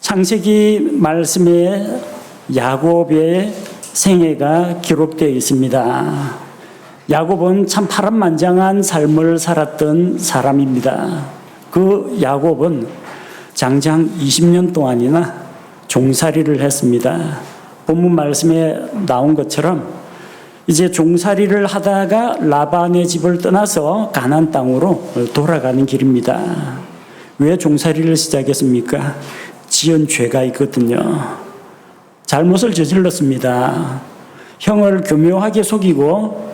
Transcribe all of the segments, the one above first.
창세기 말씀에 야곱의 생애가 기록되어 있습니다. 야곱은 참 파란만장한 삶을 살았던 사람입니다. 그 야곱은 장장 20년 동안이나 종살이를 했습니다. 본문 말씀에 나온 것처럼 이제 종살이를 하다가 라반의 집을 떠나서 가나안 땅으로 돌아가는 길입니다. 왜 종살이를 시작했습니까? 지은 죄가 있거든요. 잘못을 저질렀습니다. 형을 교묘하게 속이고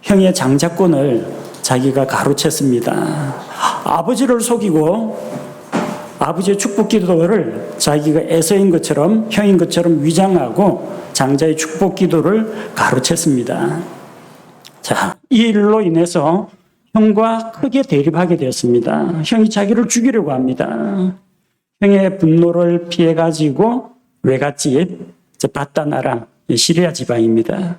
형의 장자권을 자기가 가로챘습니다. 아버지를 속이고 아버지의 축복 기도를 자기가 에서인 것처럼 형인 것처럼 위장하고 장자의 축복 기도를 가로챘습니다. 자, 이 일로 인해서 형과 크게 대립하게 되었습니다. 형이 자기를 죽이려고 합니다. 형의 분노를 피해가지고 외갓집 밧단 아람 시리아 지방입니다.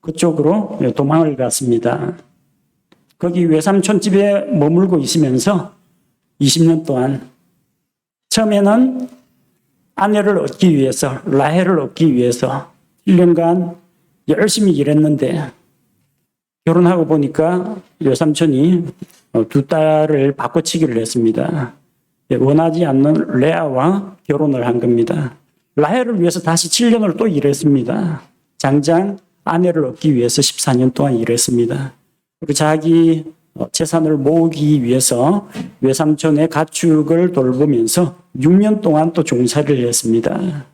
그쪽으로 도망을 갔습니다. 거기 외삼촌 집에 머물고 있으면서 20년 동안 처음에는 아내를 얻기 위해서 라헬을 얻기 위해서 1년간 열심히 일했는데 결혼하고 보니까 외삼촌이 두 딸을 바꿔치기를 했습니다. 원하지 않는 레아와 결혼을 한 겁니다. 라헬을 위해서 다시 7년을 또 일했습니다. 장장 아내를 얻기 위해서 14년 동안 일했습니다. 그리고 자기 재산을 모으기 위해서 외삼촌의 가축을 돌보면서 6년 동안 또 종살이를 했습니다.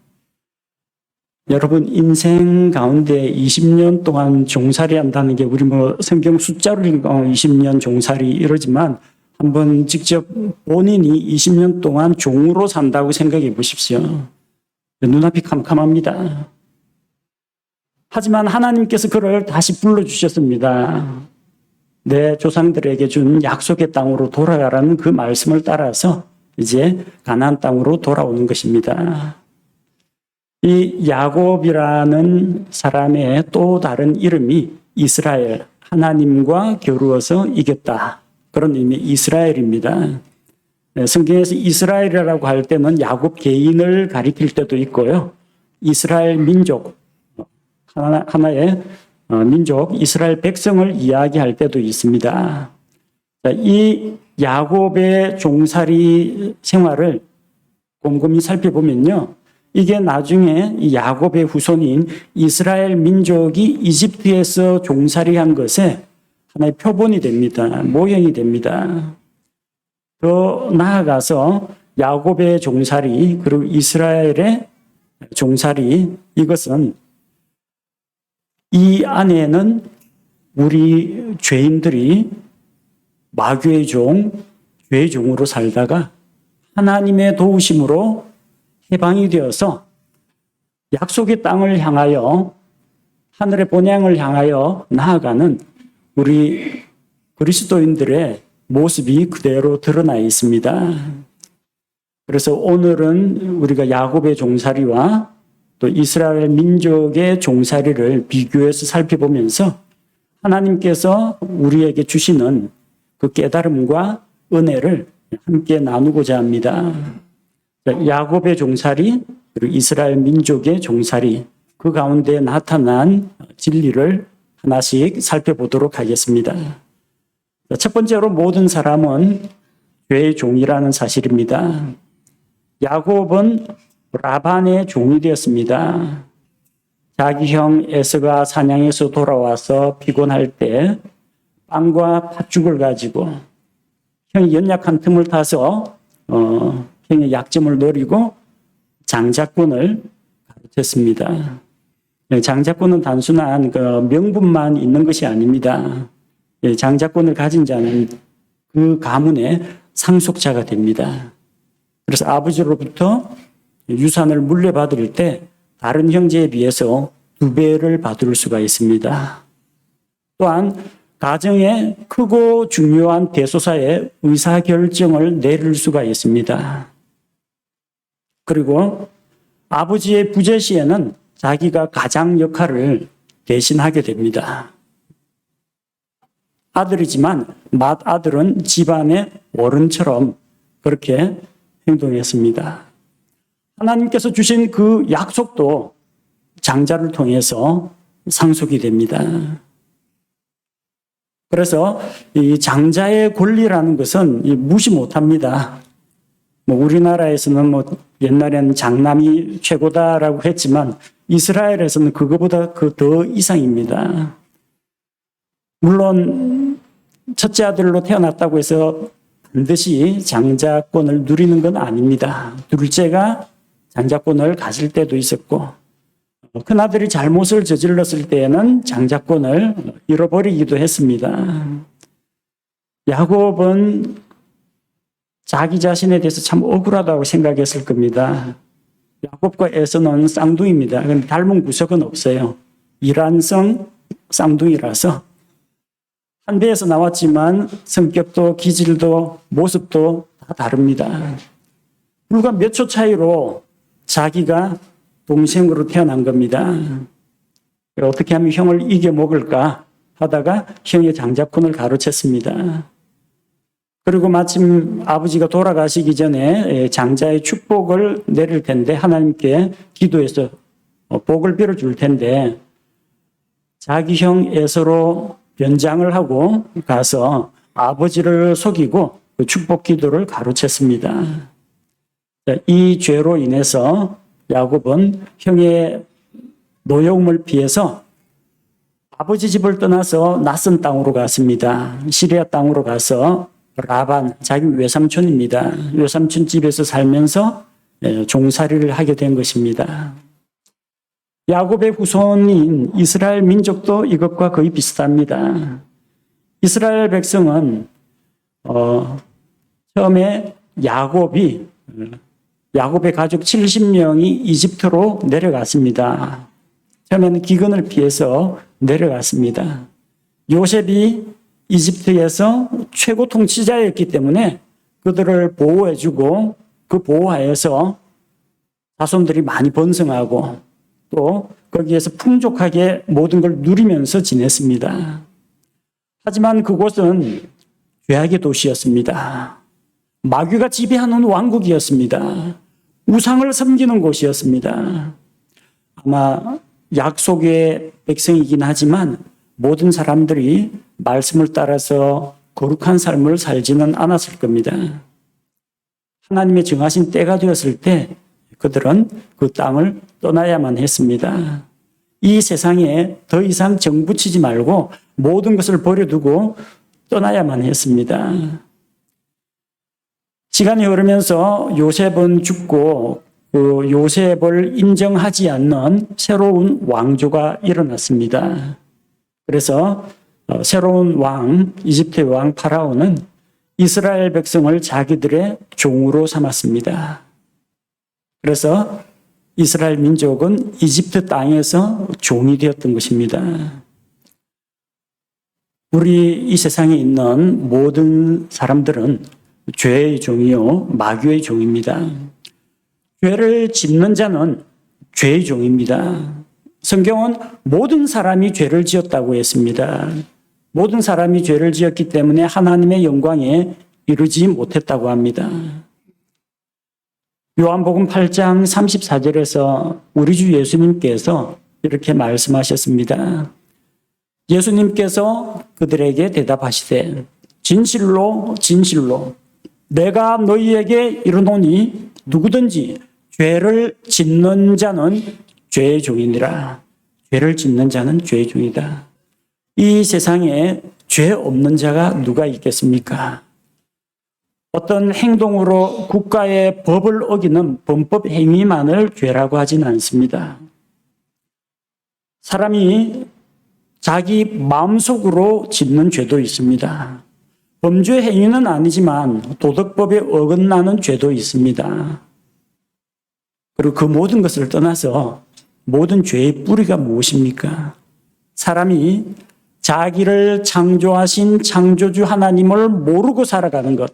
여러분, 인생 가운데 20년 동안 종살이 한다는 게 우리 성경 숫자로 20년 종살이 이러지만 한번 직접 본인이 20년 동안 종으로 산다고 생각해 보십시오. 눈앞이 캄캄합니다. 하지만 하나님께서 그를 다시 불러주셨습니다. 내 조상들에게 준 약속의 땅으로 돌아가라는 그 말씀을 따라서 이제 가나안 땅으로 돌아오는 것입니다. 이 야곱이라는 사람의 또 다른 이름이 이스라엘, 하나님과 겨루어서 이겼다. 그런 의미 이스라엘입니다. 성경에서 이스라엘이라고 할 때는 야곱 개인을 가리킬 때도 있고요. 이스라엘 민족, 하나의 민족, 이스라엘 백성을 이야기할 때도 있습니다. 이 야곱의 종살이 생활을 곰곰이 살펴보면요. 이게 나중에 이 야곱의 후손인 이스라엘 민족이 이집트에서 종살이한 것에 하나의 표본이 됩니다. 모형이 됩니다. 더 나아가서 야곱의 종살이 그리고 이스라엘의 종살이 이것은 이 안에는 우리 죄인들이 마귀의 종, 죄의 종으로 살다가 하나님의 도우심으로 해방이 되어서 약속의 땅을 향하여 하늘의 본향을 향하여 나아가는 우리 그리스도인들의 모습이 그대로 드러나 있습니다. 그래서 오늘은 우리가 야곱의 종살이와 또 이스라엘 민족의 종살이를 비교해서 살펴보면서 하나님께서 우리에게 주시는 그 깨달음과 은혜를 함께 나누고자 합니다. 야곱의 종살이 그리고 이스라엘 민족의 종살이 그 가운데 나타난 진리를 하나씩 살펴보도록 하겠습니다. 첫 번째로 모든 사람은 죄의 종이라는 사실입니다. 야곱은 라반의 종이 되었습니다. 자기 형 에서가 사냥에서 돌아와서 피곤할 때 빵과 팥죽을 가지고 형이 연약한 틈을 타서 형의 약점을 노리고 장자권을 가르쳤습니다. 장자권은 단순한 그 명분만 있는 것이 아닙니다. 장자권을 가진 자는 그 가문의 상속자가 됩니다. 그래서 아버지로부터 유산을 물려받을 때 다른 형제에 비해서 2배를 받을 수가 있습니다. 또한 가정의 크고 중요한 대소사에 의사결정을 내릴 수가 있습니다. 그리고 아버지의 부재 시에는 자기가 가장 역할을 대신하게 됩니다. 아들이지만 맏아들은 집안의 어른처럼 그렇게 행동했습니다. 하나님께서 주신 그 약속도 장자를 통해서 상속이 됩니다. 그래서 이 장자의 권리라는 것은 무시 못합니다. 우리나라에서는 옛날에는 장남이 최고다라고 했지만 이스라엘에서는 그거보다 그 더 이상입니다. 물론 첫째 아들로 태어났다고 해서 반드시 장자권을 누리는 건 아닙니다. 둘째가 장자권을 가질 때도 있었고 큰아들이 잘못을 저질렀을 때에는 장자권을 잃어버리기도 했습니다. 야곱은 자기 자신에 대해서 참 억울하다고 생각했을 겁니다. 야곱과 에서는 쌍둥이입니다. 그런데 닮은 구석은 없어요. 이란성 쌍둥이라서 한 배에서 나왔지만 성격도 기질도 모습도 다 다릅니다. 불과 몇 초 차이로 자기가 동생으로 태어난 겁니다. 어떻게 하면 형을 이겨먹을까 하다가 형의 장자권을 가로챘습니다. 그리고 마침 아버지가 돌아가시기 전에 장자의 축복을 내릴 텐데 하나님께 기도해서 복을 빌어줄 텐데 자기 형 에서로 변장을 하고 가서 아버지를 속이고 그 축복 기도를 가로챘습니다. 이 죄로 인해서 야곱은 형의 노여움을 피해서 아버지 집을 떠나서 낯선 땅으로 갔습니다. 시리아 땅으로 가서 라반, 자기 외삼촌입니다. 외삼촌 집에서 살면서 종살이를 하게 된 것입니다. 야곱의 후손인 이스라엘 민족도 이것과 거의 비슷합니다. 이스라엘 백성은 처음에 야곱의 가족 70명이 이집트로 내려갔습니다. 처음에는 기근을 피해서 내려갔습니다. 요셉이 이집트에서 최고 통치자였기 때문에 그들을 보호해주고 그 보호하에서 자손들이 많이 번성하고 또 거기에서 풍족하게 모든 걸 누리면서 지냈습니다. 하지만 그곳은 죄악의 도시였습니다. 마귀가 지배하는 왕국이었습니다. 우상을 섬기는 곳이었습니다. 아마 약속의 백성이긴 하지만 모든 사람들이 말씀을 따라서 거룩한 삶을 살지는 않았을 겁니다. 하나님의 정하신 때가 되었을 때 그들은 그 땅을 떠나야만 했습니다. 이 세상에 더 이상 정붙이지 말고 모든 것을 버려두고 떠나야만 했습니다. 시간이 흐르면서 요셉은 죽고 그 요셉을 인정하지 않는 새로운 왕조가 일어났습니다. 그래서 새로운 왕, 이집트의 왕 파라오는 이스라엘 백성을 자기들의 종으로 삼았습니다. 그래서 이스라엘 민족은 이집트 땅에서 종이 되었던 것입니다. 우리 이 세상에 있는 모든 사람들은 죄의 종이요, 마귀의 종입니다. 죄를 짓는 자는 죄의 종입니다. 성경은 모든 사람이 죄를 지었다고 했습니다. 모든 사람이 죄를 지었기 때문에 하나님의 영광에 이르지 못했다고 합니다. 요한복음 8장 34절에서 우리 주 예수님께서 이렇게 말씀하셨습니다. 예수님께서 그들에게 대답하시되 진실로 진실로 내가 너희에게 이르노니 누구든지 죄를 짓는 자는 죄의 종이니라. 죄를 짓는 자는 죄의 종이다. 이 세상에 죄 없는 자가 누가 있겠습니까? 어떤 행동으로 국가의 법을 어기는 범법 행위만을 죄라고 하진 않습니다. 사람이 자기 마음속으로 짓는 죄도 있습니다. 범죄 행위는 아니지만 도덕법에 어긋나는 죄도 있습니다. 그리고 그 모든 것을 떠나서 모든 죄의 뿌리가 무엇입니까? 사람이 자기를 창조하신 창조주 하나님을 모르고 살아가는 것,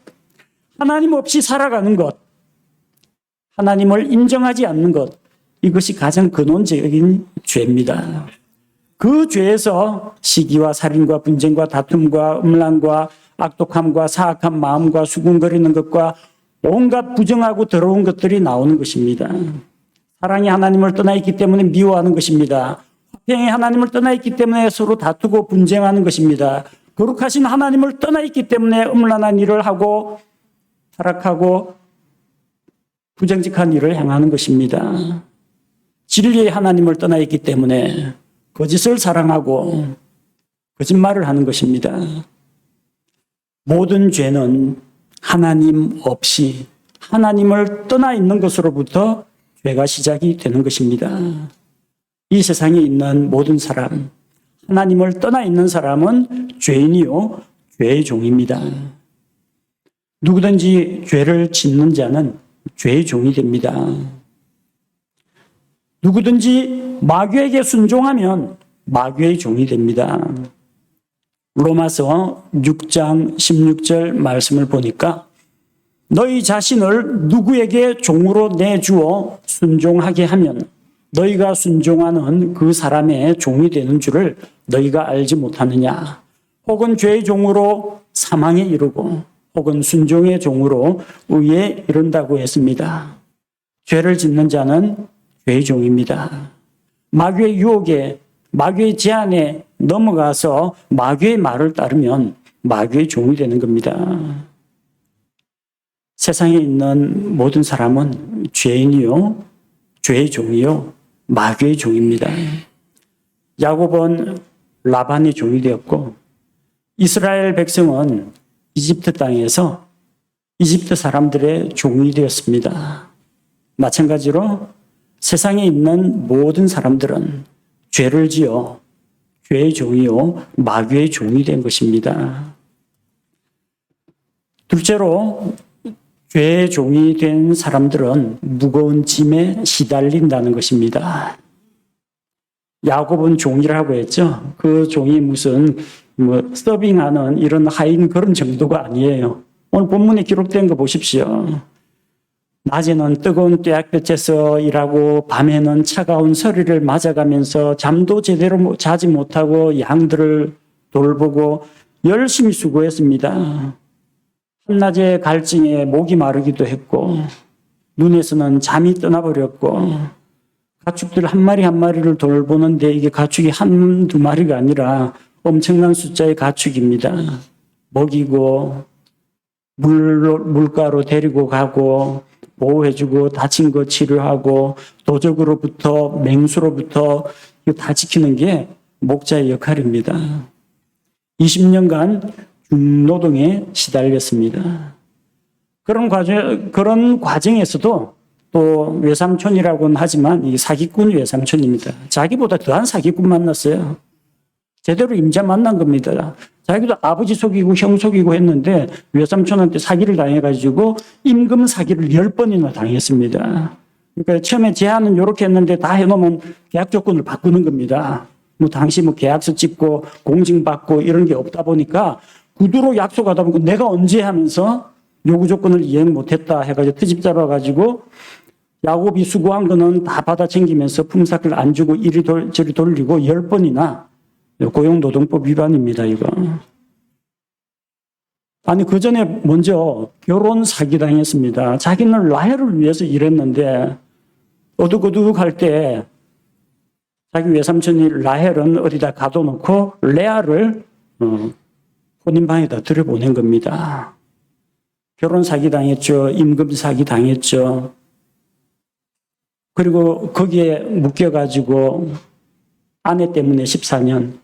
하나님 없이 살아가는 것, 하나님을 인정하지 않는 것, 이것이 가장 근원적인 죄입니다. 그 죄에서 시기와 살인과 분쟁과 다툼과 음란과 악독함과 사악한 마음과 수군거리는 것과 온갖 부정하고 더러운 것들이 나오는 것입니다. 사랑이 하나님을 떠나 있기 때문에 미워하는 것입니다. 화평이 하나님을 떠나 있기 때문에 서로 다투고 분쟁하는 것입니다. 거룩하신 하나님을 떠나 있기 때문에 음란한 일을 하고 타락하고 부정직한 일을 행하는 것입니다. 진리의 하나님을 떠나 있기 때문에 거짓을 사랑하고 거짓말을 하는 것입니다. 모든 죄는 하나님 없이 하나님을 떠나 있는 것으로부터 죄가 시작이 되는 것입니다. 이 세상에 있는 모든 사람, 하나님을 떠나 있는 사람은 죄인이요, 죄의 종입니다. 누구든지 죄를 짓는 자는 죄의 종이 됩니다. 누구든지 마귀에게 순종하면 마귀의 종이 됩니다. 로마서 6장 16절 말씀을 보니까 너희 자신을 누구에게 종으로 내주어 순종하게 하면 너희가 순종하는 그 사람의 종이 되는 줄을 너희가 알지 못하느냐. 혹은 죄의 종으로 사망에 이르고 혹은 순종의 종으로 의에 이른다고 했습니다. 죄를 짓는 자는 죄의 종입니다. 마귀의 유혹에 마귀의 제안에 넘어가서 마귀의 말을 따르면 마귀의 종이 되는 겁니다. 세상에 있는 모든 사람은 죄인이요, 죄의 종이요, 마귀의 종입니다. 야곱은 라반의 종이 되었고 이스라엘 백성은 이집트 땅에서 이집트 사람들의 종이 되었습니다. 마찬가지로 세상에 있는 모든 사람들은 죄를 지어 죄의 종이요 마귀의 종이 된 것입니다. 둘째로 죄의 종이 된 사람들은 무거운 짐에 시달린다는 것입니다. 야곱은 종이라고 했죠. 그 종이 무슨 서빙하는 이런 하인 그런 정도가 아니에요. 오늘 본문에 기록된 거 보십시오. 낮에는 뜨거운 뙤약볕에서 일하고 밤에는 차가운 서리를 맞아가면서 잠도 제대로 자지 못하고 양들을 돌보고 열심히 수고했습니다. 한낮에 갈증에 목이 마르기도 했고 눈에서는 잠이 떠나버렸고 가축들 한 마리 한 마리를 돌보는데 이게 가축이 한두 마리가 아니라 엄청난 숫자의 가축입니다. 먹이고 물가로 데리고 가고 보호해주고 다친 거 치료하고 도적으로부터 맹수로부터 다 지키는 게 목자의 역할입니다. 20년간 중노동에 시달렸습니다. 그런 과정에서도 또 외삼촌이라고는 하지만 이 사기꾼 외삼촌입니다. 자기보다 더한 사기꾼 만났어요. 제대로 임자 만난 겁니다. 자기도 아버지 속이고 형 속이고 했는데 외삼촌한테 사기를 당해가지고 임금 사기를 10번이나 당했습니다. 그러니까 처음에 제안은 이렇게 했는데 다 해놓으면 계약 조건을 바꾸는 겁니다. 당시 계약서 찍고 공증받고 이런 게 없다 보니까 구두로 약속하다 보니까 내가 언제 하면서 요구 조건을 이행 못했다 해가지고 트집 잡아가지고 야곱이 수고한 거는 다 받아 챙기면서 품삯을 안 주고 이리저리 돌리고 10번이나 고용노동법 위반입니다, 이거. 아니, 그 전에 먼저 결혼 사기당했습니다. 자기는 라헬을 위해서 일했는데, 어둑어둑할 때, 자기 외삼촌이 라헬은 어디다 가둬놓고, 레아를, 혼인방에다 들여보낸 겁니다. 결혼 사기당했죠. 임금 사기당했죠. 그리고 거기에 묶여가지고, 아내 때문에 14년,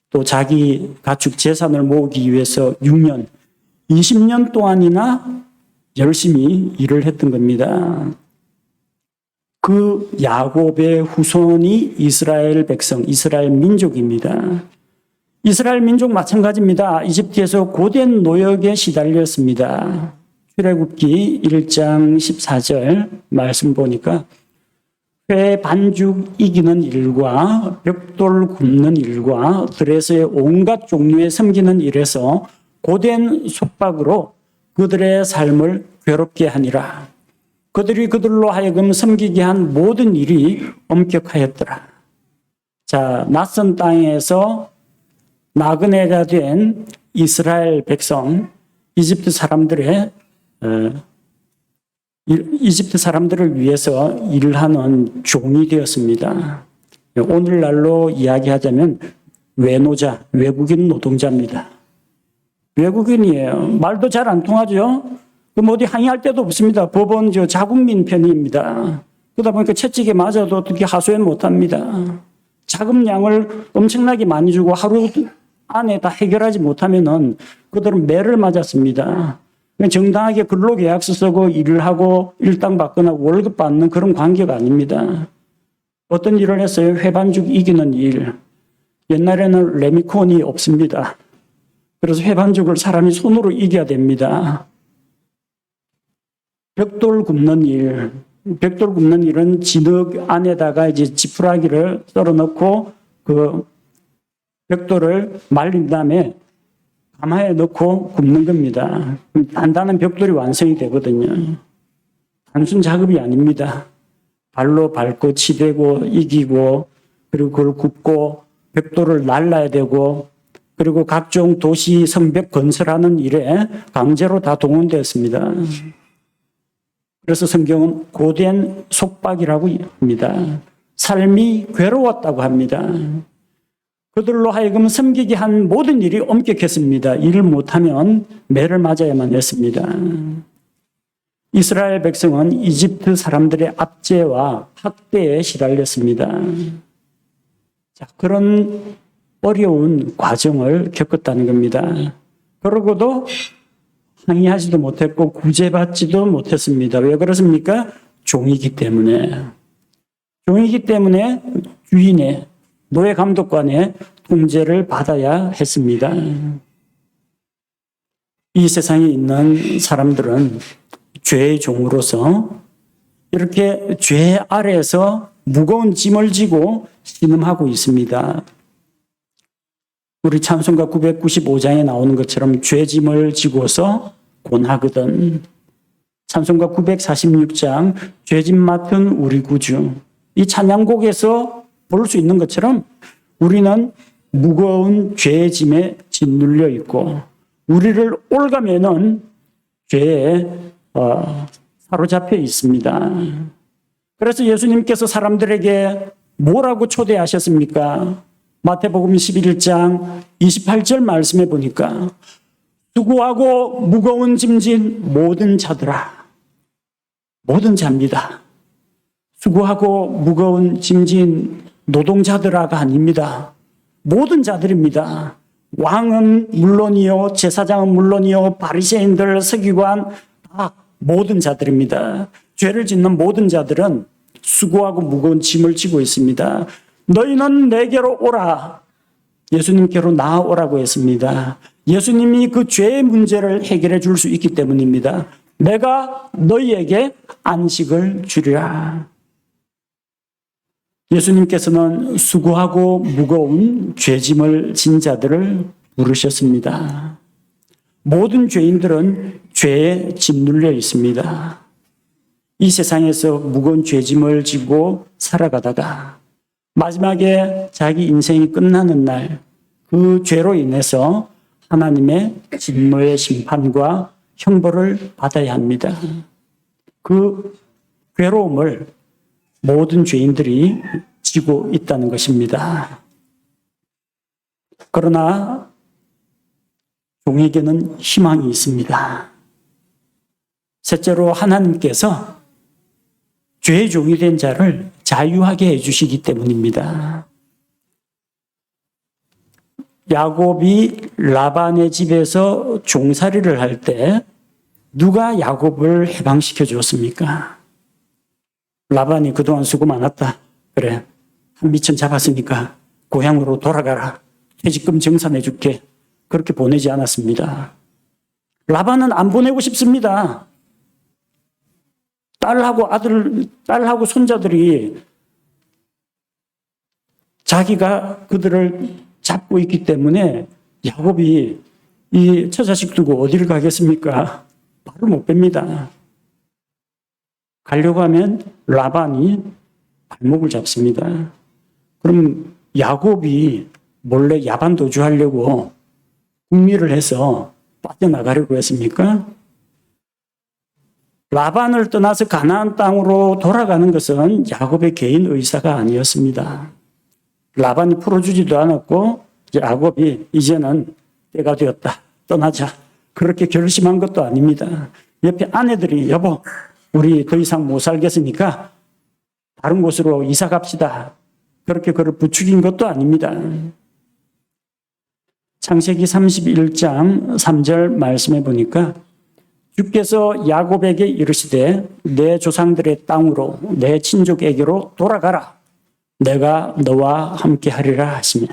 또 자기 가축 재산을 모으기 위해서 6년, 20년 동안이나 열심히 일을 했던 겁니다. 그 야곱의 후손이 이스라엘 백성, 이스라엘 민족입니다. 이스라엘 민족 마찬가지입니다. 이집트에서 고된 노역에 시달렸습니다. 출애굽기 1장 14절 말씀 보니까 회 반죽 이기는 일과 벽돌 굽는 일과 들에서의 온갖 종류의 섬기는 일에서 고된 속박으로 그들의 삶을 괴롭게 하니라. 그들이 그들로 하여금 섬기게 한 모든 일이 엄격하였더라. 자, 낯선 땅에서 나그네가 된 이스라엘 백성, 이집트 사람들의 이집트 사람들을 위해서 일을 하는 종이 되었습니다. 오늘날로 이야기하자면 외노자, 외국인 노동자입니다. 외국인이에요. 말도 잘 안 통하죠. 그럼 어디 항의할 데도 없습니다. 법원 자국민 편입니다. 그러다 보니까 채찍에 맞아도 어떻게 하소연 못합니다. 자금량을 엄청나게 많이 주고 하루 안에 다 해결하지 못하면은 그들은 매를 맞았습니다. 정당하게 근로계약서 쓰고 일을 하고 일당 받거나 월급 받는 그런 관계가 아닙니다. 어떤 일을 했어요? 회반죽 이기는 일. 옛날에는 레미콘이 없습니다. 그래서 회반죽을 사람이 손으로 이겨야 됩니다. 벽돌 굽는 일. 벽돌 굽는 일은 진흙 안에다가 이제 지푸라기를 썰어 넣고 그 벽돌을 말린 다음에 가마에 넣고 굽는 겁니다. 단단한 벽돌이 완성이 되거든요. 단순 작업이 아닙니다. 발로 밟고 치대고 이기고 그리고 그걸 굽고 벽돌을 날라야 되고 그리고 각종 도시 성벽 건설하는 일에 강제로 다 동원되었습니다. 그래서 성경은 고된 속박이라고 합니다. 삶이 괴로웠다고 합니다. 그들로 하여금 섬기게 한 모든 일이 엄격했습니다. 일을 못하면 매를 맞아야만 했습니다. 이스라엘 백성은 이집트 사람들의 압제와 학대에 시달렸습니다. 자, 그런 어려운 과정을 겪었다는 겁니다. 그러고도 항의하지도 못했고 구제받지도 못했습니다. 왜 그렇습니까? 종이기 때문에. 종이기 때문에 주인의 노예 감독관의 통제를 받아야 했습니다. 이 세상에 있는 사람들은 죄의 종으로서 이렇게 죄 아래에서 무거운 짐을 지고 신음하고 있습니다. 우리 찬송가 995장에 나오는 것처럼 죄 짐을 지고서 곤하거든. 찬송가 946장 죄짐 맡은 우리 구주. 이 찬양곡에서 볼 수 있는 것처럼 우리는 무거운 죄의 짐에 짓눌려 있고 우리를 올가매는 죄에 사로잡혀 있습니다. 그래서 예수님께서 사람들에게 뭐라고 초대하셨습니까? 마태복음 11장 28절 말씀해 보니까 수고하고 무거운 짐진 모든 자들아. 모든 자입니다. 수고하고 무거운 짐진 노동자들아가 아닙니다. 모든 자들입니다. 왕은 물론이요, 제사장은 물론이요, 바리새인들, 서기관 다 모든 자들입니다. 죄를 짓는 모든 자들은 수고하고 무거운 짐을 지고 있습니다. 너희는 내게로 오라. 예수님께로 나아오라고 했습니다. 예수님이 그 죄의 문제를 해결해 줄 수 있기 때문입니다. 내가 너희에게 안식을 주리라. 예수님께서는 수고하고 무거운 죄짐을 진 자들을 부르셨습니다. 모든 죄인들은 죄에 짓눌려 있습니다. 이 세상에서 무거운 죄짐을 지고 살아가다가 마지막에 자기 인생이 끝나는 날 그 죄로 인해서 하나님의 진노의 심판과 형벌을 받아야 합니다. 그 괴로움을 모든 죄인들이 지고 있다는 것입니다. 그러나 종에게는 희망이 있습니다. 셋째로 하나님께서 죄의 종이 된 자를 자유하게 해주시기 때문입니다. 야곱이 라반의 집에서 종살이를 할 때 누가 야곱을 해방시켜 주었습니까? 라반이 그동안 수고 많았다. 그래, 한 미천 잡았으니까 고향으로 돌아가라. 퇴직금 정산해 줄게. 그렇게 보내지 않았습니다. 라반은 안 보내고 싶습니다. 딸하고 손자들이 자기가 그들을 잡고 있기 때문에 야곱이 이 처자식 두고 어디를 가겠습니까? 발을 못 뺍니다. 가려고 하면 라반이 발목을 잡습니다. 그럼 야곱이 몰래 야반 도주하려고 궁리를 해서 빠져나가려고 했습니까? 라반을 떠나서 가나안 땅으로 돌아가는 것은 야곱의 개인 의사가 아니었습니다. 라반이 풀어주지도 않았고 야곱이 이제는 때가 되었다, 떠나자, 그렇게 결심한 것도 아닙니다. 옆에 아내들이 여보, 우리 더 이상 못 살겠으니까 다른 곳으로 이사 갑시다, 그렇게 그를 부추긴 것도 아닙니다. 창세기 31장 3절 말씀해 보니까 주께서 야곱에게 이르시되 내 조상들의 땅으로 내 친족에게로 돌아가라, 내가 너와 함께 하리라 하시며,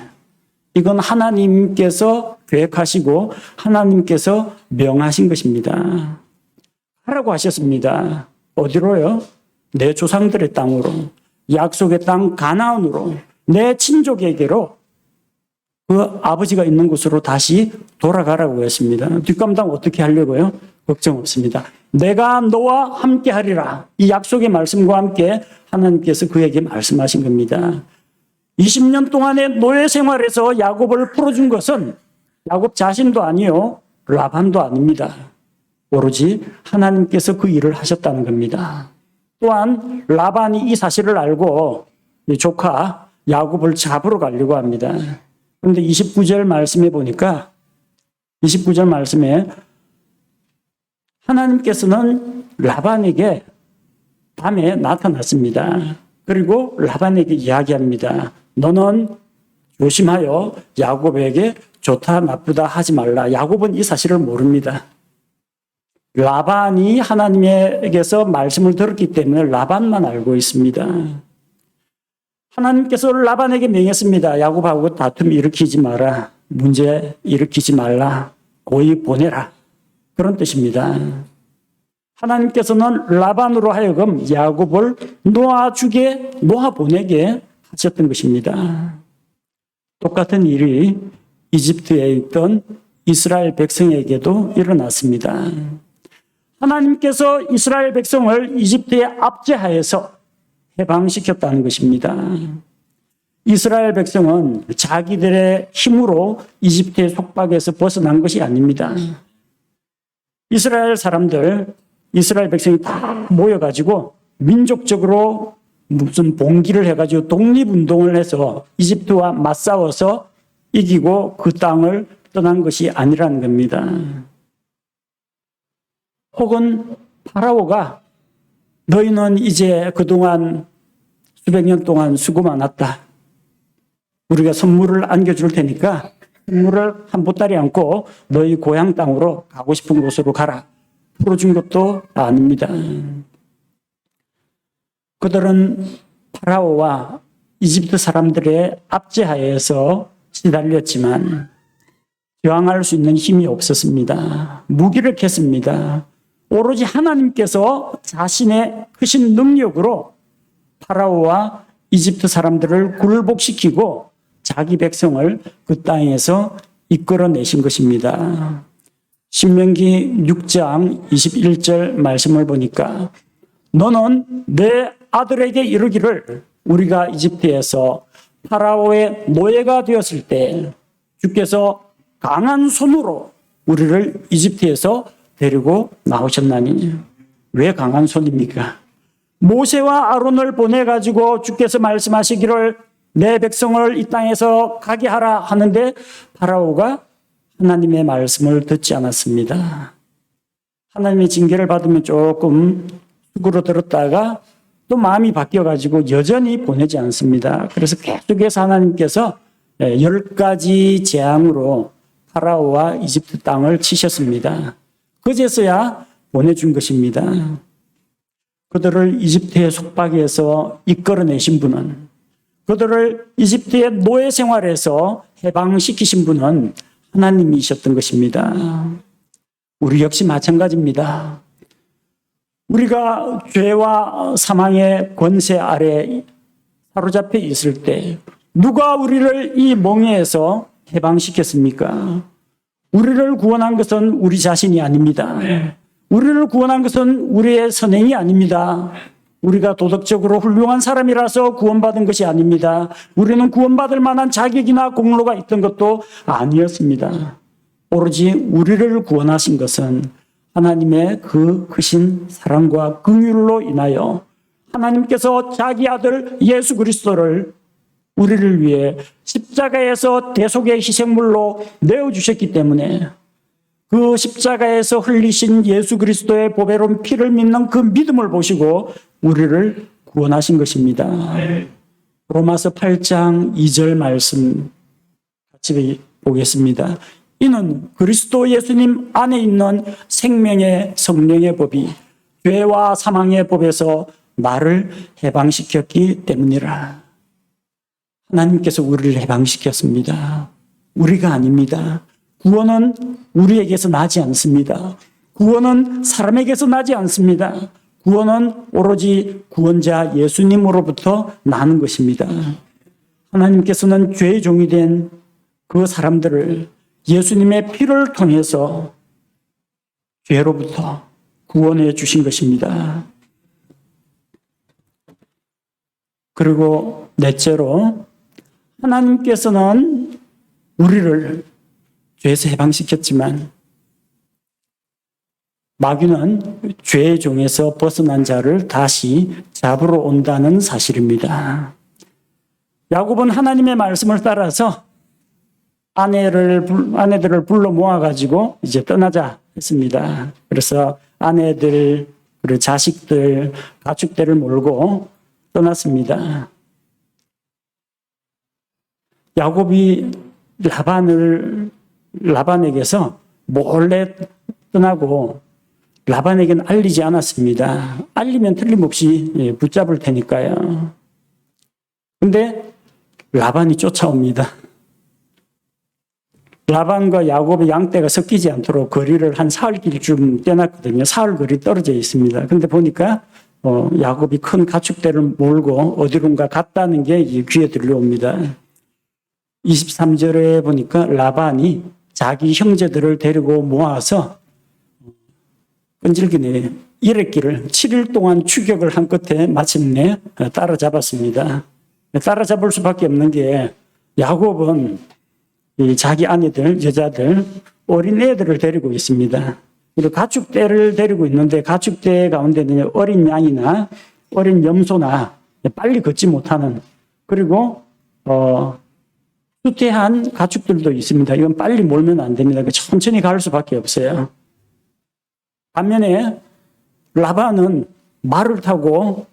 이건 하나님께서 계획하시고 하나님께서 명하신 것입니다. 하라고 하셨습니다. 어디로요? 내 조상들의 땅으로, 약속의 땅 가나안으로, 내 친족에게로, 그 아버지가 있는 곳으로 다시 돌아가라고 했습니다. 뒷감당 어떻게 하려고요? 걱정 없습니다. 내가 너와 함께 하리라. 이 약속의 말씀과 함께 하나님께서 그에게 말씀하신 겁니다. 20년 동안의 노예 생활에서 야곱을 풀어준 것은 야곱 자신도 아니요, 라반도 아닙니다. 오로지 하나님께서 그 일을 하셨다는 겁니다. 또한 라반이 이 사실을 알고 이 조카 야곱을 잡으러 가려고 합니다. 그런데 29절 말씀에 보니까 29절 말씀에 하나님께서는 라반에게 밤에 나타났습니다. 그리고 라반에게 이야기합니다. 너는 조심하여 야곱에게 좋다 나쁘다 하지 말라. 야곱은 이 사실을 모릅니다. 라반이 하나님에게서 말씀을 들었기 때문에 라반만 알고 있습니다. 하나님께서 라반에게 명했습니다. 야곱하고 다툼 일으키지 마라. 문제 일으키지 말라. 고이 보내라. 그런 뜻입니다. 하나님께서는 라반으로 하여금 야곱을 놓아보내게 하셨던 것입니다. 똑같은 일이 이집트에 있던 이스라엘 백성에게도 일어났습니다. 하나님께서 이스라엘 백성을 이집트의 압제하에서 해방시켰다는 것입니다. 이스라엘 백성은 자기들의 힘으로 이집트의 속박에서 벗어난 것이 아닙니다. 이스라엘 사람들, 이스라엘 백성이 다 모여가지고 민족적으로 무슨 봉기를 해가지고 독립운동을 해서 이집트와 맞싸워서 이기고 그 땅을 떠난 것이 아니라는 겁니다. 혹은 파라오가 너희는 이제 그동안 수백 년 동안 수고 많았다. 우리가 선물을 안겨줄 테니까 선물을 한 보따리 안고 너희 고향 땅으로 가고 싶은 곳으로 가라. 풀어준 것도 아닙니다. 그들은 파라오와 이집트 사람들의 압제하에서 시달렸지만 저항할 수 있는 힘이 없었습니다. 무기력했습니다. 오로지 하나님께서 자신의 크신 능력으로 파라오와 이집트 사람들을 굴복시키고 자기 백성을 그 땅에서 이끌어내신 것입니다. 신명기 6장 21절 말씀을 보니까 너는 내 아들에게 이르기를 우리가 이집트에서 파라오의 노예가 되었을 때 주께서 강한 손으로 우리를 이집트에서 데리고 나오셨나니. 왜 강한 손입니까? 모세와 아론을 보내가지고 주께서 말씀하시기를 내 백성을 이 땅에서 가게 하라 하는데 파라오가 하나님의 말씀을 듣지 않았습니다. 하나님의 징계를 받으면 조금 수그러 들었다가 또 마음이 바뀌어가지고 여전히 보내지 않습니다. 그래서 계속해서 하나님께서 10가지 재앙으로 파라오와 이집트 땅을 치셨습니다. 그제서야 보내준 것입니다. 그들을 이집트의 속박에서 이끌어내신 분은, 그들을 이집트의 노예 생활에서 해방시키신 분은 하나님이셨던 것입니다. 우리 역시 마찬가지입니다. 우리가 죄와 사망의 권세 아래 사로잡혀 있을 때 누가 우리를 이 멍에에서 해방시켰습니까? 우리를 구원한 것은 우리 자신이 아닙니다. 우리를 구원한 것은 우리의 선행이 아닙니다. 우리가 도덕적으로 훌륭한 사람이라서 구원받은 것이 아닙니다. 우리는 구원받을 만한 자격이나 공로가 있던 것도 아니었습니다. 오로지 우리를 구원하신 것은 하나님의 그 크신 사랑과 긍휼로 인하여 하나님께서 자기 아들 예수 그리스도를 우리를 위해 십자가에서 대속의 희생물로 내어주셨기 때문에 그 십자가에서 흘리신 예수 그리스도의 보배로운 피를 믿는 그 믿음을 보시고 우리를 구원하신 것입니다. 로마서 8장 2절 말씀 같이 보겠습니다. 이는 그리스도 예수님 안에 있는 생명의 성령의 법이 죄와 사망의 법에서 나를 해방시켰기 때문이라. 하나님께서 우리를 해방시켰습니다. 우리가 아닙니다. 구원은 우리에게서 나지 않습니다. 구원은 사람에게서 나지 않습니다. 구원은 오로지 구원자 예수님으로부터 나는 것입니다. 하나님께서는 죄의 종이 된 그 사람들을 예수님의 피를 통해서 죄로부터 구원해 주신 것입니다. 그리고 넷째로 하나님께서는 우리를 죄에서 해방시켰지만 마귀는 죄의 종에서 벗어난 자를 다시 잡으러 온다는 사실입니다. 야곱은 하나님의 말씀을 따라서 아내들을 불러 모아가지고 이제 떠나자 했습니다. 그래서 아내들, 그리고 자식들, 가축들을 몰고 떠났습니다. 야곱이 라반에게서 몰래 떠나고 라반에게는 알리지 않았습니다. 알리면 틀림없이 붙잡을 테니까요. 근데 라반이 쫓아옵니다. 라반과 야곱의 양떼가 섞이지 않도록 거리를 한 사흘길쯤 떼놨거든요. 사흘 거리 떨어져 있습니다. 근데 보니까 야곱이 큰 가축대를 몰고 어디론가 갔다는 게 귀에 들려옵니다. 23절에 보니까 라반이 자기 형제들을 데리고 모아서 끈질기네 일했기를 7일 동안 추격을 한 끝에 마침내 따라잡았습니다. 따라잡을 수밖에 없는 게 야곱은 자기 아내들, 여자들, 어린 애들을 데리고 있습니다. 그리고 가축대를 데리고 있는데 가축대 가운데는 어린 양이나 어린 염소나 빨리 걷지 못하는 그리고 후퇴한 가축들도 있습니다. 이건 빨리 몰면 안 됩니다. 천천히 갈 수밖에 없어요. 반면에 라반은 말을 타고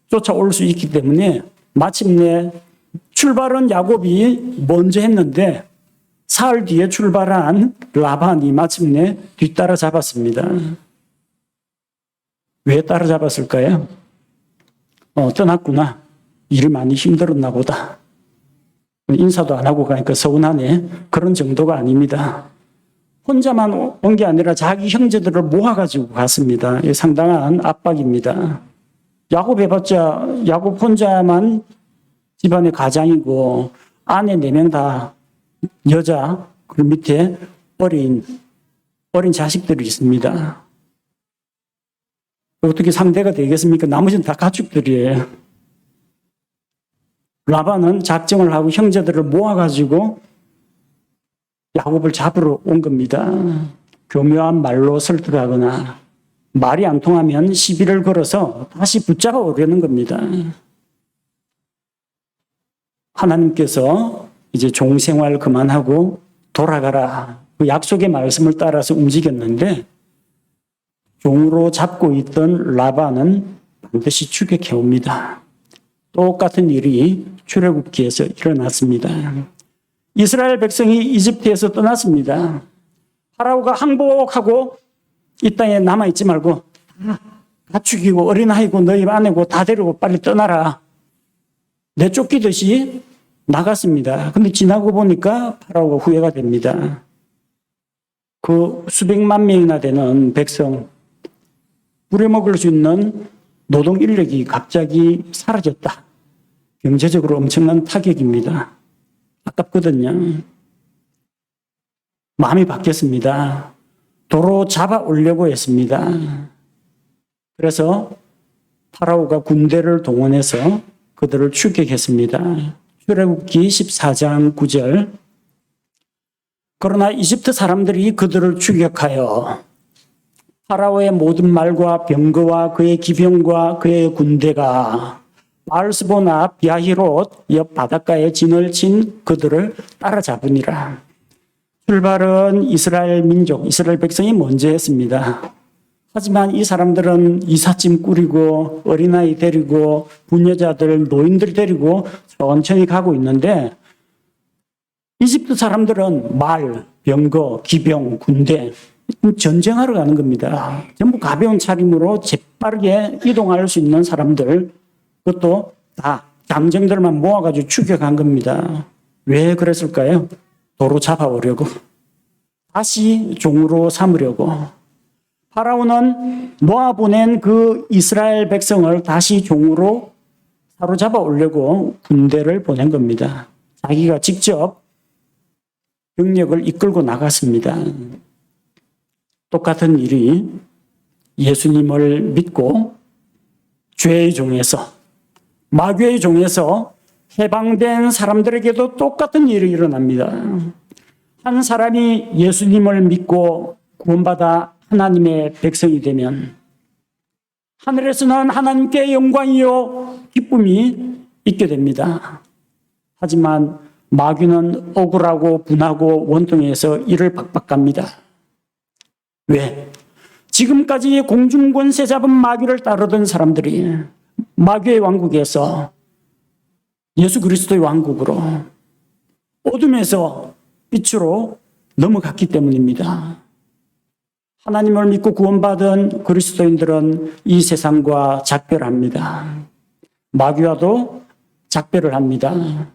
쫓아올 수 있기 때문에 마침내 출발은 야곱이 먼저 했는데 사흘 뒤에 출발한 라반이 마침내 뒤따라 잡았습니다. 왜 따라잡았을까요? 떠났구나. 일이 많이 힘들었나 보다. 인사도 안 하고 가니까 서운하네. 그런 정도가 아닙니다. 혼자만 온 게 아니라 자기 형제들을 모아가지고 갔습니다. 상당한 압박입니다. 야곱 해봤자 야곱 혼자만 집안의 가장이고 아내 4명 다 여자, 그 밑에 어린 자식들이 있습니다. 어떻게 상대가 되겠습니까? 나머지는 다 가축들이에요. 라반은 작정을 하고 형제들을 모아가지고 야곱을 잡으러 온 겁니다. 교묘한 말로 설득하거나 말이 안 통하면 시비를 걸어서 다시 붙잡아 오려는 겁니다. 하나님께서 이제 종생활 그만하고 돌아가라. 그 약속의 말씀을 따라서 움직였는데 종으로 잡고 있던 라반은 반드시 추격해 옵니다. 똑같은 일이 출애굽기에서 일어났습니다. 이스라엘 백성이 이집트에서 떠났습니다. 파라오가 항복하고 이 땅에 남아있지 말고 가축이고 어린아이고 너희 아내고 다 데리고 빨리 떠나라. 내쫓기듯이 나갔습니다. 근데 지나고 보니까 파라오가 후회가 됩니다. 그 수백만 명이나 되는 백성 부려먹을 수 있는 노동 인력이 갑자기 사라졌다. 경제적으로 엄청난 타격입니다. 아깝거든요. 마음이 바뀌었습니다. 도로 잡아 오려고 했습니다. 그래서 파라오가 군대를 동원해서 그들을 추격했습니다. 출애굽기 14장 9절. 그러나 이집트 사람들이 그들을 추격하여 파라오의 모든 말과 병거와 그의 기병과 그의 군대가 바알스보나 비아히롯 옆 바닷가에 진을 친 그들을 따라잡으니라. 출발은 이스라엘 민족, 이스라엘 백성이 먼저 했습니다. 하지만 이 사람들은 이삿짐 꾸리고 어린아이 데리고 부녀자들, 노인들 데리고 천천히 가고 있는데 이집트 사람들은 말, 병거, 기병, 군대 전쟁하러 가는 겁니다. 전부 가벼운 차림으로 재빠르게 이동할 수 있는 사람들, 그것도 다 장정들만 모아가지고 추격한 겁니다. 왜 그랬을까요? 도로 잡아오려고, 다시 종으로 삼으려고. 파라오는 놓아보낸 그 이스라엘 백성을 다시 종으로 사로잡아 오려고 군대를 보낸 겁니다. 자기가 직접 병력을 이끌고 나갔습니다. 똑같은 일이 예수님을 믿고 죄의 종에서, 마귀의 종에서 해방된 사람들에게도 똑같은 일이 일어납니다. 한 사람이 예수님을 믿고 구원받아 하나님의 백성이 되면 하늘에서는 하나님께 영광이요 기쁨이 있게 됩니다. 하지만 마귀는 억울하고 분하고 원통해서 이를 박박갑니다. 왜? 지금까지 공중권세 잡은 마귀를 따르던 사람들이 마귀의 왕국에서 예수 그리스도의 왕국으로, 어둠에서 빛으로 넘어갔기 때문입니다. 하나님을 믿고 구원받은 그리스도인들은 이 세상과 작별합니다. 마귀와도 작별을 합니다.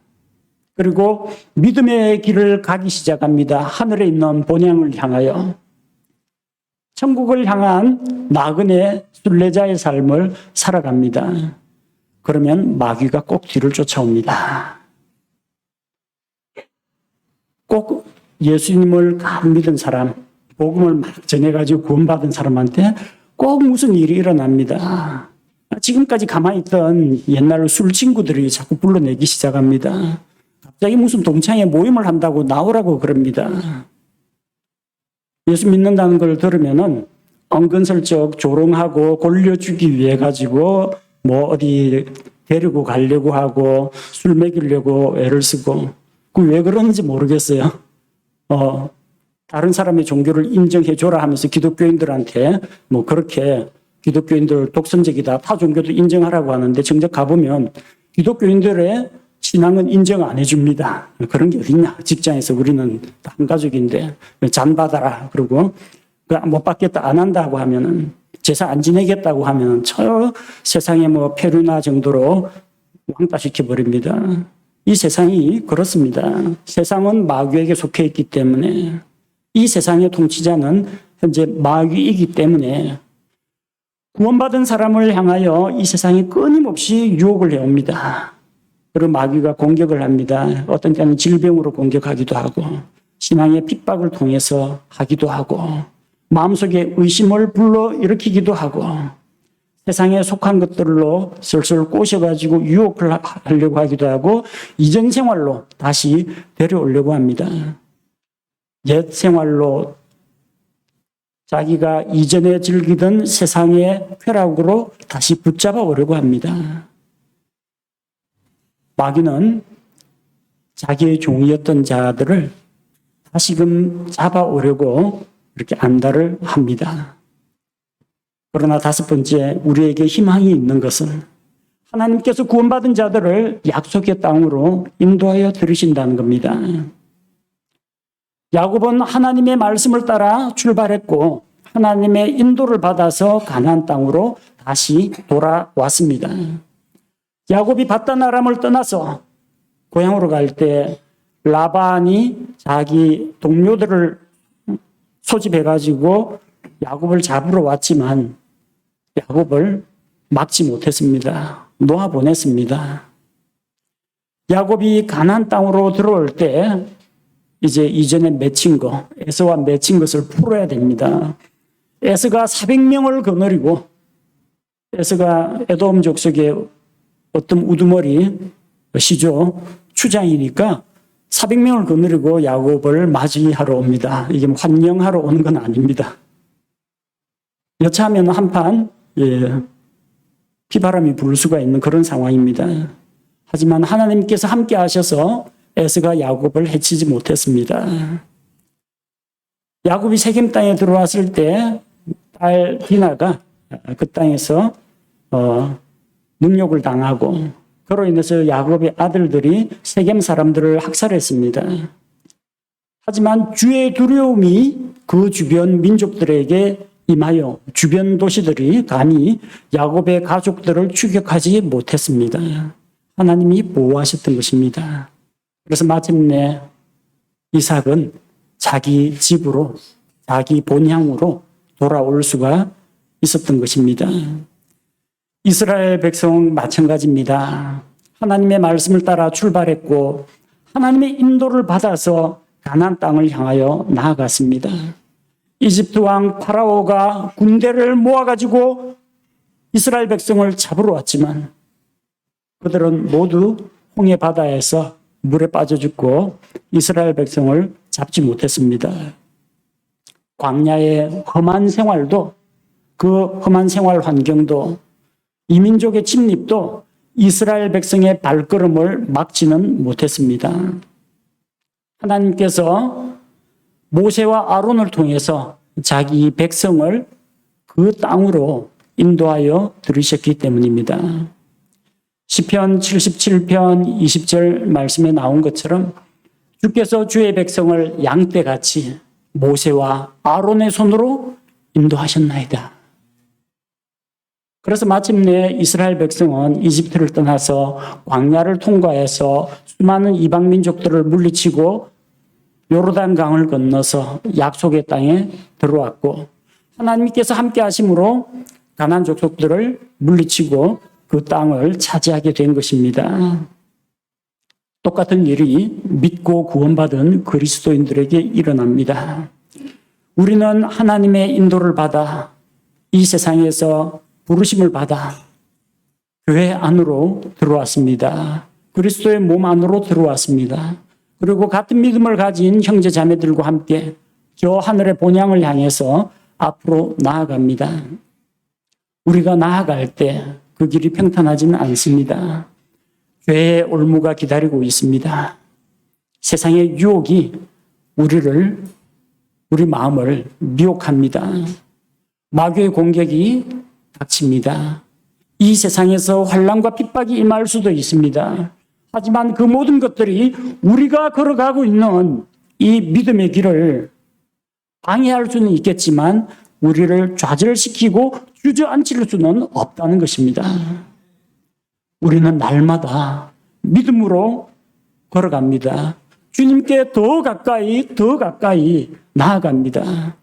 그리고 믿음의 길을 가기 시작합니다. 하늘에 있는 본향을 향하여 천국을 향한 나그네 순례자의 삶을 살아갑니다. 그러면 마귀가 꼭 뒤를 쫓아옵니다. 꼭 예수님을 믿은 사람, 복음을 막 전해가지고 구원받은 사람한테 꼭 무슨 일이 일어납니다. 지금까지 가만히 있던 옛날 술 친구들이 자꾸 불러내기 시작합니다. 갑자기 무슨 동창회 모임을 한다고 나오라고 그럽니다. 예수 믿는다는 걸 들으면은 은근슬쩍 조롱하고 골려주기 위해 가지고 뭐 어디 데리고 가려고 하고 술 먹이려고 애를 쓰고, 그 왜 그러는지 모르겠어요. 다른 사람의 종교를 인정해 줘라 하면서 기독교인들한테 뭐 그렇게 기독교인들 독선적이다, 타 종교도 인정하라고 하는데 정작 가보면 기독교인들의 신앙은 인정 안 해줍니다. 그런 게 어딨냐. 직장에서 우리는 한 가족인데 잔 받아라. 그러고 못 받겠다, 안 한다고 하면은, 제사 안 지내겠다고 하면 저 세상에 뭐 페루나 정도로 왕따시켜 버립니다. 이 세상이 그렇습니다. 세상은 마귀에게 속해 있기 때문에, 이 세상의 통치자는 현재 마귀이기 때문에 구원받은 사람을 향하여 이 세상이 끊임없이 유혹을 해옵니다. 그리고 마귀가 공격을 합니다. 어떤 때는 질병으로 공격하기도 하고, 신앙의 핍박을 통해서 하기도 하고, 마음속에 의심을 불러일으키기도 하고, 세상에 속한 것들로 슬슬 꼬셔가지고 유혹을 하려고 하기도 하고, 이전 생활로 다시 데려오려고 합니다. 옛 생활로, 자기가 이전에 즐기던 세상의 쾌락으로 다시 붙잡아 오려고 합니다. 마귀는 자기의 종이었던 자들을 다시금 잡아오려고 이렇게 안달을 합니다. 그러나 다섯 번째, 우리에게 희망이 있는 것은 하나님께서 구원받은 자들을 약속의 땅으로 인도하여 들으신다는 겁니다. 야곱은 하나님의 말씀을 따라 출발했고 하나님의 인도를 받아서 가나안 땅으로 다시 돌아왔습니다. 야곱이 밧단 아람을 떠나서 고향으로 갈 때 라반이 자기 동료들을 소집해가지고 야곱을 잡으러 왔지만 야곱을 막지 못했습니다. 놓아보냈습니다. 야곱이 가나안 땅으로 들어올 때 이제 이전에 맺힌 거, 에서와 맺힌 것을 풀어야 됩니다. 에서가 400명을 거느리고, 에서가 에돔 족속의 어떤 우두머리 시조 추장이니까 400명을 거느리고 야곱을 맞이하러 옵니다. 이게 환영하러 오는 건 아닙니다. 여차하면 한판 피바람이 불 수가 있는 그런 상황입니다. 하지만 하나님께서 함께 하셔서 에서가 야곱을 해치지 못했습니다. 야곱이 세겜 땅에 들어왔을 때 딸 디나가 그 땅에서 능욕을 당하고 그로 인해서 야곱의 아들들이 세겜 사람들을 학살했습니다. 하지만 주의 두려움이 그 주변 민족들에게 임하여 주변 도시들이 감히 야곱의 가족들을 추격하지 못했습니다. 하나님이 보호하셨던 것입니다. 그래서 마침내 이삭은 자기 집으로, 자기 본향으로 돌아올 수가 있었던 것입니다. 이스라엘 백성 마찬가지입니다. 하나님의 말씀을 따라 출발했고 하나님의 인도를 받아서 가나안 땅을 향하여 나아갔습니다. 이집트 왕 파라오가 군대를 모아가지고 이스라엘 백성을 잡으러 왔지만 그들은 모두 홍해 바다에서 물에 빠져 죽고 이스라엘 백성을 잡지 못했습니다. 광야의 험한 생활도, 그 험한 생활 환경도, 이민족의 침입도 이스라엘 백성의 발걸음을 막지는 못했습니다. 하나님께서 모세와 아론을 통해서 자기 백성을 그 땅으로 인도하여 들이셨기 때문입니다. 시편 77편 20절 말씀에 나온 것처럼 주께서 주의 백성을 양떼같이 모세와 아론의 손으로 인도하셨나이다. 그래서 마침내 이스라엘 백성은 이집트를 떠나서 광야를 통과해서 수많은 이방 민족들을 물리치고 요르단강을 건너서 약속의 땅에 들어왔고 하나님께서 함께 하심으로 가나안 족속들을 물리치고 그 땅을 차지하게 된 것입니다. 똑같은 일이 믿고 구원받은 그리스도인들에게 일어납니다. 우리는 하나님의 인도를 받아 이 세상에서 부르심을 받아 교회 안으로 들어왔습니다. 그리스도의 몸 안으로 들어왔습니다. 그리고 같은 믿음을 가진 형제 자매들과 함께 저 하늘의 본향을 향해서 앞으로 나아갑니다. 우리가 나아갈 때 그 길이 평탄하지는 않습니다. 죄의 올무가 기다리고 있습니다. 세상의 유혹이 우리 마음을 미혹합니다. 마귀의 공격이 닥칩니다. 이 세상에서 환난과 핍박이 임할 수도 있습니다. 하지만 그 모든 것들이 우리가 걸어가고 있는 이 믿음의 길을 방해할 수는 있겠지만 우리를 좌절시키고 주저앉힐 수는 없다는 것입니다. 우리는 날마다 믿음으로 걸어갑니다. 주님께 더 가까이 나아갑니다.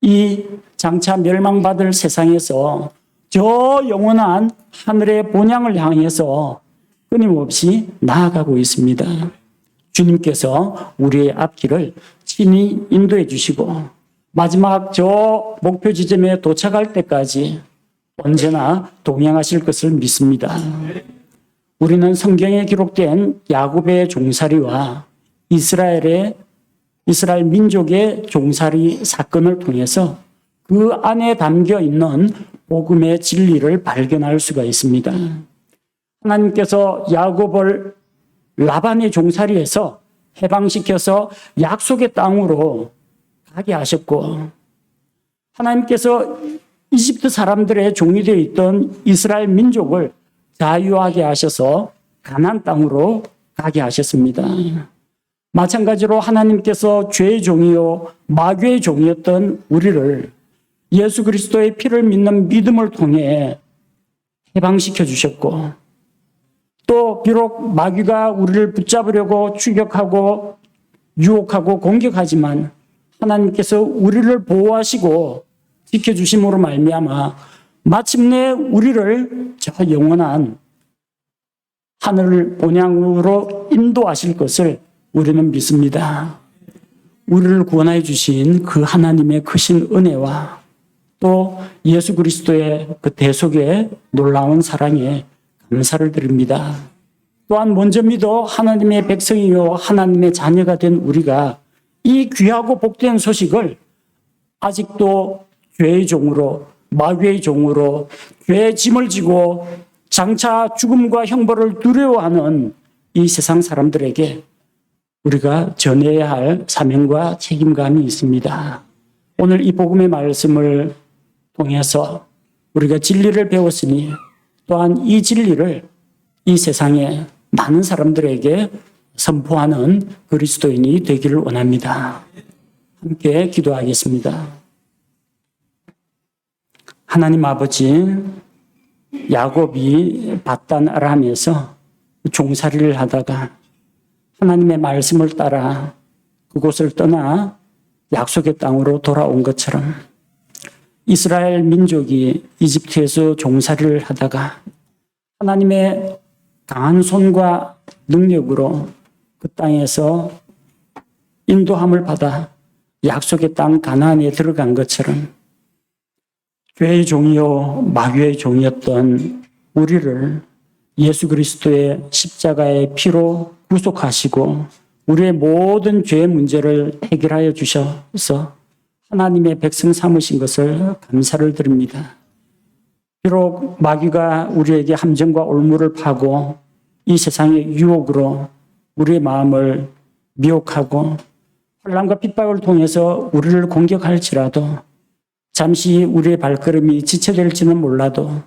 이 장차 멸망받을 세상에서 저 영원한 하늘의 본향을 향해서 끊임없이 나아가고 있습니다. 주님께서 우리의 앞길을 친히 인도해 주시고 마지막 저 목표 지점에 도착할 때까지 언제나 동행하실 것을 믿습니다. 우리는 성경에 기록된 야곱의 종살이와 이스라엘 민족의 종살이 사건을 통해서 그 안에 담겨 있는 복음의 진리를 발견할 수가 있습니다. 하나님께서 야곱을 라반의 종살이에서 해방시켜서 약속의 땅으로 가게 하셨고 하나님께서 이집트 사람들의 종이 되어 있던 이스라엘 민족을 자유하게 하셔서 가나안 땅으로 가게 하셨습니다. 마찬가지로 하나님께서 죄의 종이요 마귀의 종이었던 우리를 예수 그리스도의 피를 믿는 믿음을 통해 해방시켜 주셨고 또 비록 마귀가 우리를 붙잡으려고 추격하고 유혹하고 공격하지만 하나님께서 우리를 보호하시고 지켜주심으로 말미암아 마침내 우리를 저 영원한 하늘 본향으로 인도하실 것을 우리는 믿습니다. 우리를 구원해 주신 그 하나님의 크신 은혜와 또 예수 그리스도의 그 대속의 놀라운 사랑에 감사를 드립니다. 또한 먼저 믿어 하나님의 백성이요 하나님의 자녀가 된 우리가 이 귀하고 복된 소식을 아직도 죄의 종으로, 마귀의 종으로 죄의 짐을 지고 장차 죽음과 형벌을 두려워하는 이 세상 사람들에게 우리가 전해야 할 사명과 책임감이 있습니다. 오늘 이 복음의 말씀을 통해서 우리가 진리를 배웠으니 또한 이 진리를 이 세상에 많은 사람들에게 선포하는 그리스도인이 되기를 원합니다. 함께 기도하겠습니다. 하나님 아버지, 야곱이 밧단 아람에서 종살이를 하다가 하나님의 말씀을 따라 그곳을 떠나 약속의 땅으로 돌아온 것처럼 이스라엘 민족이 이집트에서 종살이를 하다가 하나님의 강한 손과 능력으로 그 땅에서 인도함을 받아 약속의 땅 가나안에 들어간 것처럼 죄의 종이요 마귀의 종이었던 우리를 예수 그리스도의 십자가의 피로 구속하시고 우리의 모든 죄의 문제를 해결하여 주셔서 하나님의 백성 삼으신 것을 감사를 드립니다. 비록 마귀가 우리에게 함정과 올무를 파고 이 세상의 유혹으로 우리의 마음을 미혹하고 혼란과 핍박을 통해서 우리를 공격할지라도 잠시 우리의 발걸음이 지체될지는 몰라도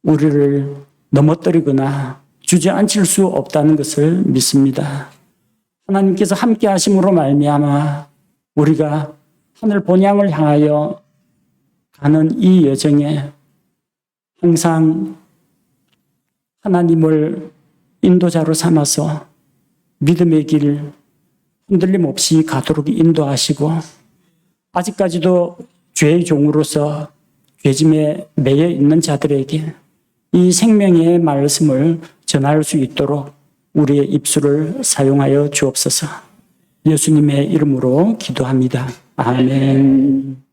우리를 넘어뜨리거나 주저앉힐 수 없다는 것을 믿습니다. 하나님께서 함께 하심으로 말미암아 우리가 하늘 본향을 향하여 가는 이 여정에 항상 하나님을 인도자로 삼아서 믿음의 길 흔들림 없이 가도록 인도하시고 아직까지도 죄의 종으로서 죄짐에 매여 있는 자들에게 이 생명의 말씀을 전할 수 있도록 우리의 입술을 사용하여 주옵소서. 예수님의 이름으로 기도합니다. 아멘.